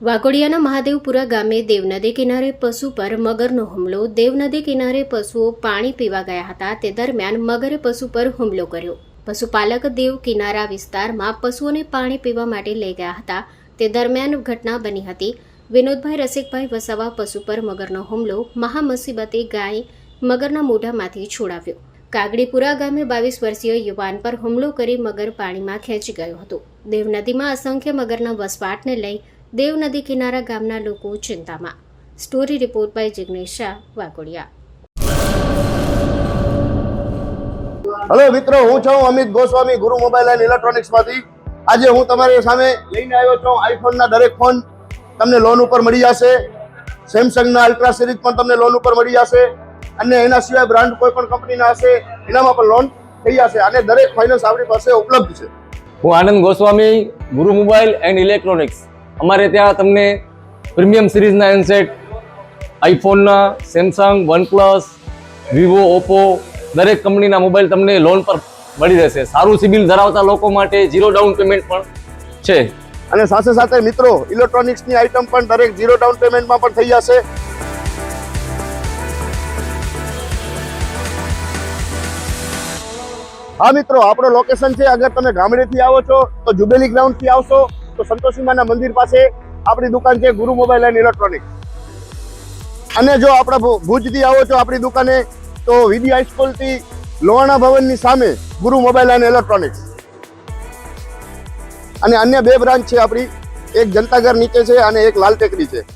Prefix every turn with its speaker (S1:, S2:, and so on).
S1: વાઘોડિયાના મહાદેવપુરા ગામે દેવનદી કિનારે પશુ પર મગરનો હુમલો. દેવનદી કિનારે પશુઓ પાણી પીવા ગયા હતા તે દરમિયાન મગરે પશુ પર હુમલો કર્યો. પશુપાલક દેવ કિનારા વિસ્તારમાં પશુઓને પાણી પીવા માટે લઈ ગયા હતા તે દરમિયાન ઘટના બની હતી. વિનોદભાઈ રસિકભાઈ વસાવા પશુ પર મગરનો હુમલો. મહામુસીબતે ગાય મગરના મોઢામાંથી છોડાવ્યો. કાગડીપુરા ગામે 22 વર્ષીય યુવાન પર હુમલો કરી મગર પાણીમાં ખેંચી ગયો હતો. દેવનદીમાં અસંખ્ય મગરના વસવાટને લઈ દેવનદી કિનારા ગામના લોકો ચિંતામાં. Story report by Jignesh Shah, Vaghodia.
S2: Hello મિત્રો, હું છું અમિત ગોસ્વામી, ગુરુ મોબાઈલ એન્ડ ઇલેક્ટ્રોનિક્સમાંથી. આજે હું તમારી સામે લઈને આવ્યો છું આઈફોનના દરેક ફોન તમને લોન ઉપર મળી જશે. સેમસંગના અલ્ટ્રા સિરીઝ પણ તમને લોન ઉપર મળી જશે અને એના સિવાય બ્રાન્ડ કોઈ પણ કંપનીના હશે એનામાં પણ લોન થઈ જશે અને દરેક ફાઇનાન્સ આપણી પાસે ઉપલબ્ધ છે.
S3: હું આનંદ ગોસ્વામી, ગુરુ મોબાઈલ એન્ડ ઇલેક્ટ્રોનિક્સ. અમારે ત્યાં તમને પ્રીમિયમ સિરીઝના હેન્ડસેટ, આઈફોનના, સેમસંગ, વનપ્લસ, વિવો, ઓપ્પો દરેક કંપનીના મોબાઈલ તમને લોન પર મળી રહેશે. સારું સિબિલ ધરાવતા લોકો માટે 0 ડાઉન પેમેન્ટ પણ છે.
S2: અને સાથે સાથે મિત્રો ઇલેક્ટ્રોનિક્સની આઇટમ પણ દરેક 0 ડાઉન પેમેન્ટમાં પણ થઈ જશે. હા મિત્રો, આપણો લોકેશન છે, અગર તમે ગામડેથી આવો છો તો જુબેલી ગ્રાઉન્ડથી આવશો તો સંતોષીમાના મંદિર પાસે આપણી દુકાન છે ગુરુ મોબાઈલ એન્ડ ઇલેક્ટ્રોનિક્સ. અને જો આપણા ભુજથી આવો છો આપણી દુકાને તો વીડી હાઈસ્કૂલથી લોહાણા ભવનની સામે ગુરુ મોબાઈલ એન્ડ ઇલેક્ટ્રોનિક્સ. અને અન્ય 2 બ્રાન્ચ છે આપણી, એક જનતાગર નીચે છે અને એક લાલ ટેકરી છે.